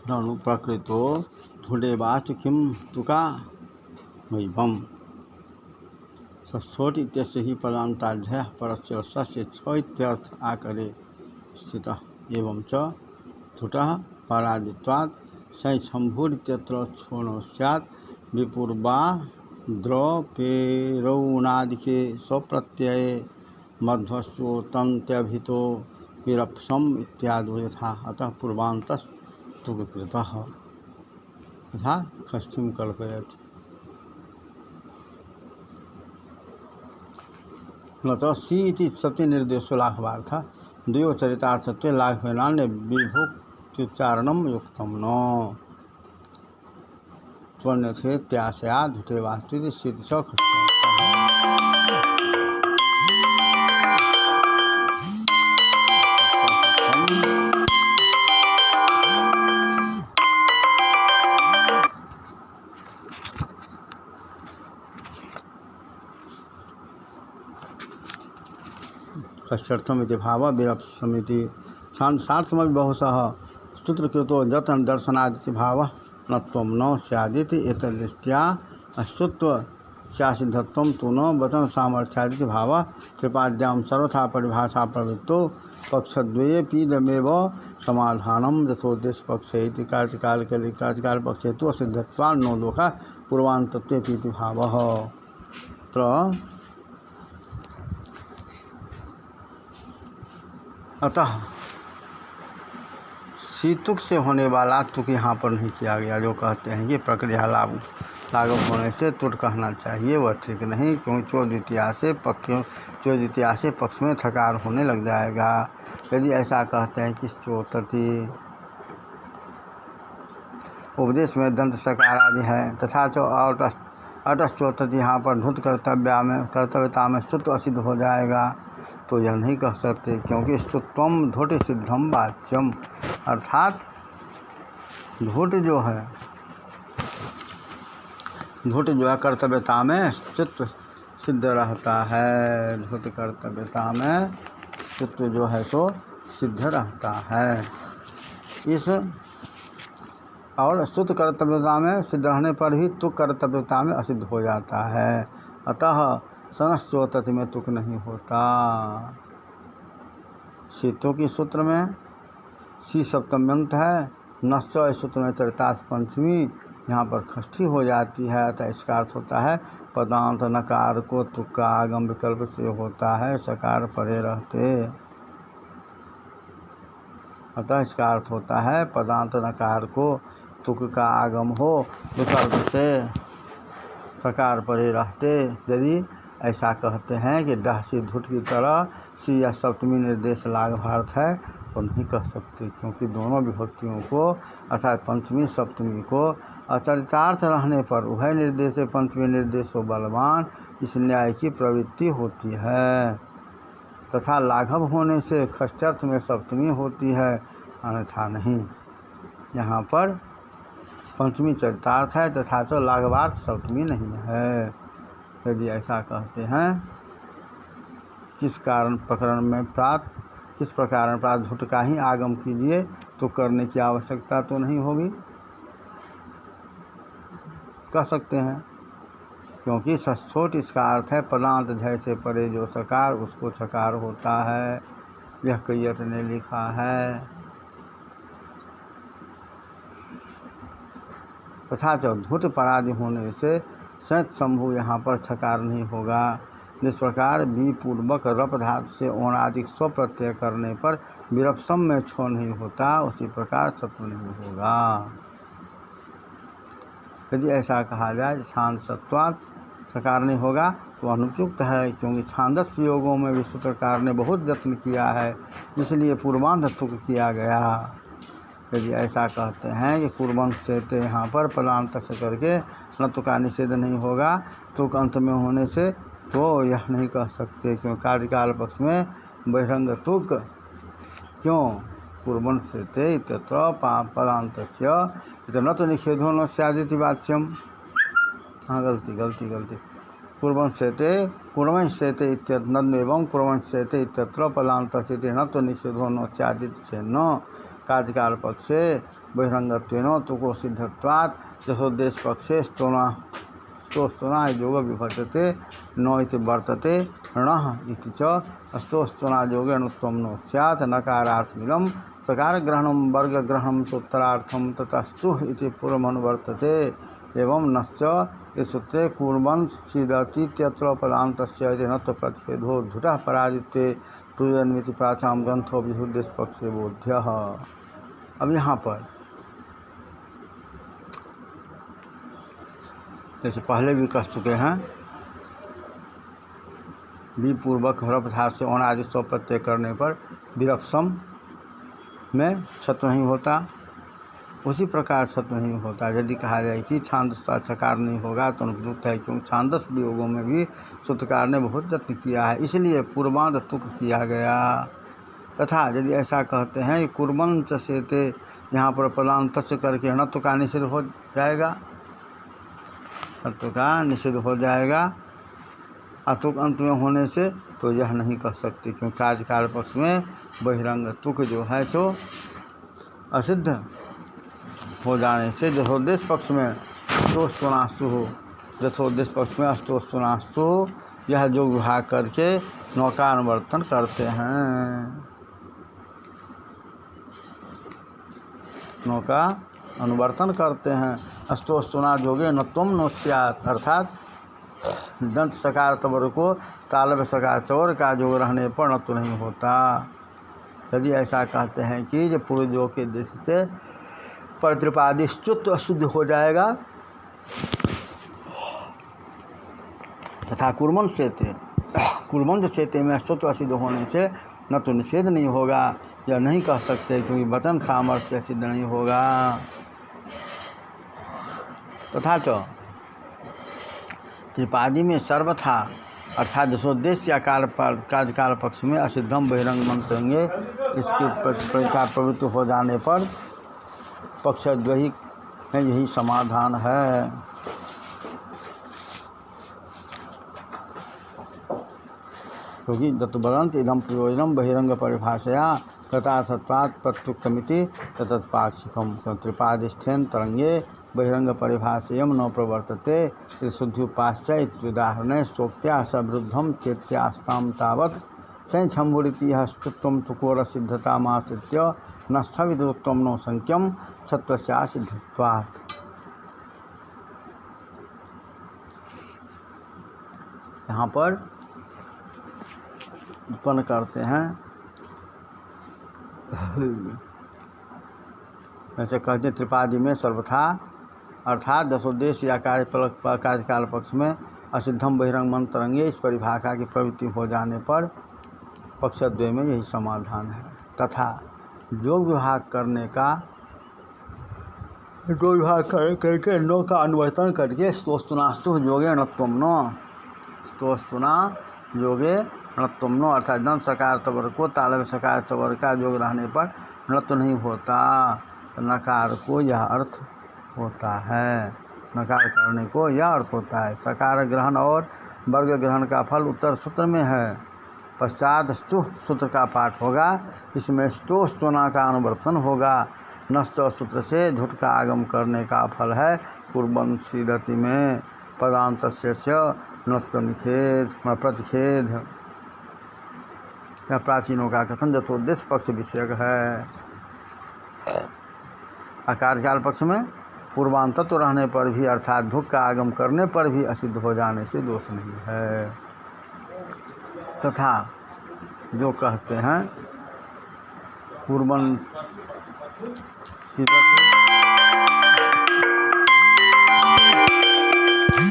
ननु प्रकृतो धूलेवाच किं तुका वैभम सस्फोट इत्यस्य ही पदान्ताध्याय परस्य सस्य छ इत्यर्थ आकरे स्थितः एवं च धुटः परादित्वात् सैच्छम्भूरित्यत्र छोनो स्यात् विपूर्वाद्रपेरौणादिके स्वप्रत्यये मध्वस्वोतन्त्यभितो विरप्सम् इत्यादो यथा अतः पूर्वान्तस्तुकृतः तथा षष्ठीं कल्पयति तो सी इति सप्ति निर्देशो लाघवार्थ द्वयो चरितार्थत्वे लाघवेनान्य विभुक्त्युच्चारणं युक्तं न त्वन्यथेत्याशया धुटे वास्तुति सिद्धि च षष्ठर्थमिति भाव विरप्समिति सार्थमपि बहुशः सूत्रकृतो जतन दर्शनादिति भाव नत्वं न स्यादिति एतदृष्ट्या अश्रुत्व स्यासिद्धत्वं तु न वचन सामर्थ्यादिति भाव त्रिपाद्यां सर्वथा परिभाषा प्रवृत्तो पक्षद्वये पीदमेव समाधानं यथोद्देश्य पक्षे इति कार्तिकाल पक्षे तु असिद्धत्वान् नो दोषः पूर्वान्तत्वे पीति भावः अतः सीतुक से होने वाला तुक यहाँ पर नहीं किया गया। जो कहते हैं कि प्रक्रिया लागू होने से तुट कहना चाहिए, वह ठीक नहीं, क्योंकि चो द्वितीया से पक्ष में थकार होने लग जाएगा। यदि ऐसा कहते हैं कि चोतति उपदेश में दंत सकार आदि है तथा चो अटश्चोतति यहाँ पर धुत कर्तव्यता में सुत असिद्ध हो जाएगा, तो यह नहीं कह सकते, क्योंकि सुत्वम धुट सिद्धम वाच्यम अर्थात धुट जो है कर्तव्यता में चित्त सिद्ध रहता है। धुट कर्तव्यता में चित्त जो है सो सिद्ध रहता है। इस और सुत कर्तव्यता में सिद्ध रहने पर ही तुक कर्तव्यता में असिद्ध हो जाता है। अतः सनस्वतति में तुक नहीं होता। शीतों की सूत्र में सी सप्तम्यंत है, नश्च सूत्र में चरितार्थ पंचमी, यहाँ पर षष्ठी हो जाती है। अतः इसका अर्थ होता है पदांत नकार को तुक का आगम विकल्प से होता है, सकार परे रहते। अतः इसका अर्थ होता है पदांत नकार को तुक का आगम हो विकल्प से सकार परे रहते। यदि ऐसा कहते हैं कि डह सी धुट की तरह सी या सप्तमी निर्देश लाघवार्थ है, तो नहीं कह सकते, क्योंकि दोनों विभक्तियों को अर्थात पंचमी सप्तमी को अचरितार्थ रहने पर उभय निर्देश पंचमी निर्देशो बलवान इस न्याय की प्रवृत्ति होती है, तथा लाघव होने से षष्ठ्यर्थ में सप्तमी होती है, अन्यथा नहीं। यहाँ पर पंचमी चरितार्थ है तथा तो लाघवार्थ सप्तमी नहीं है। यदि ऐसा कहते हैं किस प्रकार में प्रात धुट का ही आगम कीजिए, तो करने की आवश्यकता तो नहीं होगी, कह सकते हैं, क्योंकि सस्फोट इसका अर्थ है पदांत धय से परे जो सकार उसको छकार होता है। यह कैयट ने लिखा है। तथा जो धुट पराधि होने से सैत शंभु यहाँ पर छकार नहीं होगा। जिस प्रकार बी पूर्वक रप धातु से ओणादिक स्व प्रत्यय करने पर विरप्सम में छो नहीं होता, उसी प्रकार सत्व नहीं होगा। यदि ऐसा कहा जाए शांत सत्वात् छकार नहीं होगा तो अनुपयुक्त है, क्योंकि छांदस प्रयोगों में भी सूत्रकार ने बहुत यत्न किया है, इसलिए पूर्वांध तुक किया गया। यदि ऐसा कहते हैं कि पूर्वंत से तो यहाँ पर पदांत से करके न तुक का निषेध नहीं होगा, तुक अंत में होने से तो यह नहीं कह सकते, क्यों कार्यकाल पक्ष में बहिरंग तुक क्यों पूर्वंत से ते इत्यत्र पदांत न तो निषेधो न स्यादिति वाच्यम। हाँ गलती पूर्वंत से ते इत्यनद् एवं पूर्वंत से ते इत्यत्र पदांत से न तो निषेधो न स्यादिति से न कार्यकाल पक्षे बहिरंगत्वेन तुको सिद्धत्वात् यथोद्देश्य पक्षे स्तोस्तना योग विभजते न इति वर्तते णः इति च स्तोस्तना योगेणुत्वं नो स्यात् नकारार्थमिदं सकार ग्रहणं वर्ग ग्रहणं चोत्तरार्थं ततस्तुः इति पूर्वमनुवर्तते एवं नश्च इस सूत्रे कुर्वन् सीदतीत्यत्र पदान्तस्य इति नत्व प्रतिषेधो धुतः पराजित्वे प्रयोजनमिति प्राचां ग्रंथो विहुद्देश्य पक्षे बोध्यः। अब यहाँ पर जैसे पहले भी कह चुके हैं, विपूर्वक ह्रपधात से अनादि स्व प्रत्यय करने पर विरप्सम में छत्व नहीं होता, उसी प्रकार छत्व नहीं होता। यदि कहा जाए कि छांदस का छकार नहीं होगा तो अनुपयुक्त है, क्योंकि छांदस वियोगों में भी सूत्रकार ने बहुत यत्न किया है, इसलिए पूर्वांत तुक किया गया। तथा यदि ऐसा कहते हैं कि कुर्बंत सेते, यहाँ पर पदांत करके णत्व का निषेध हो जाएगा, णत्व का निषेध हो जाएगा अतुक अंत में होने से, तो यह नहीं कह सकते, क्योंकि कार्यकाल पक्ष में बहिरंग तुक जो है सो असिद्ध हो जाने से यथोद्देश्य पक्ष में स्तोस्त्वनास्तु हो, यथोद्देश्य पक्ष में अस्तोस्त्वनास्तु हो, यह जो विभाग करके नौका अनुवर्तन करते हैं, नौका अनुवर्तन करते हैं। अस्तोस्त्वना योगे नत्वम नो स्यात्, अर्थात दंत सकार तवर को तालव्य सकार चवर का योग रहने पर नत्व नहीं होता। यदि ऐसा कहते हैं कि जब पूर्व योग के दृष्टि से प्रतिपादी स्तुत्व अशुद्ध हो जाएगा, तथा कुर्मन सेते में स्तुत्व असिद्ध होने से न तो निषेध नहीं होगा, या नहीं कह सकते क्योंकि वचन सामर्थ्य सिद्ध नहीं होगा। तथा तो त्रिपादी में सर्वथा अर्थात यथोद्देश्य या कार्यकाल पक्ष में असिद्धम बहिरंग मंत्रेंगे, इसके प्रकार प्रवृत्ति हो जाने पर पक्षद्वयी में यही समाधान है। क्योंकि दत्तबदंत इदम प्रयोजनम बहिरंग परिभाषया तथार्थत्वात् प्रत्युक्तमिति तत्पाक्षिकम, त्रिपादिस्थेन तरंगे बहिरंग परिभाषेयम न प्रवर्तते इति शुद्ध्युपाश्च इत्युदाहरणे सोक्त्या सवृद्धम चेत्यास्तां तावत् संछम्भुरिति यः स्तुत्वं तुकोर सिद्धतामाश्रित्य न स्थविदुत्वं नो संख्यम सत्वस्या सिद्धत्वात्। यहाँ पर उत्पन्न करते हैं, जैसे कहते त्रिपादी में सर्वथा अर्थात दशोद्देश्य या कार्यकाल पक्ष में असिद्धम बहिरंग मंतरंगे, इस परिभाषा की प्रवृत्ति हो जाने पर पक्षद्वय में यही समाधान है। तथा योग विभाग करने का, योग विभाग करके नो का अनुवर्तन करके स्तोस्त्वनास्तु योगे णत्वम नो, स्तोस्त्वना योगे णत्वम नो, अर्थात दंत सकार तवर को तालव्य सकार तवर का योग रहने पर णत्व नहीं होता, नकार को यह अर्थ होता है, नकार करने को यह अर्थ होता है। सकार ग्रहण और वर्ग ग्रहण का फल उत्तर सूत्र में है, पश्चात स्तु सूत्र का पाठ होगा, इसमें स्तोस्त्वना का अनुवर्तन होगा। नश्च सूत्र से झुट का आगम करने का फल है कुर्बन सीदति में पदांतस्य नत्व निषेध प्रतिषेध, यह प्राचीनों का कथन यथोद्देश्य पक्ष विषयक है। कार्यकाल पक्ष में पूर्वांतत्व रहने पर भी अर्थात धुक का आगम करने पर भी असिद्ध हो जाने से दोष नहीं है। तथा जो कहते हैं पूर्वन सीदति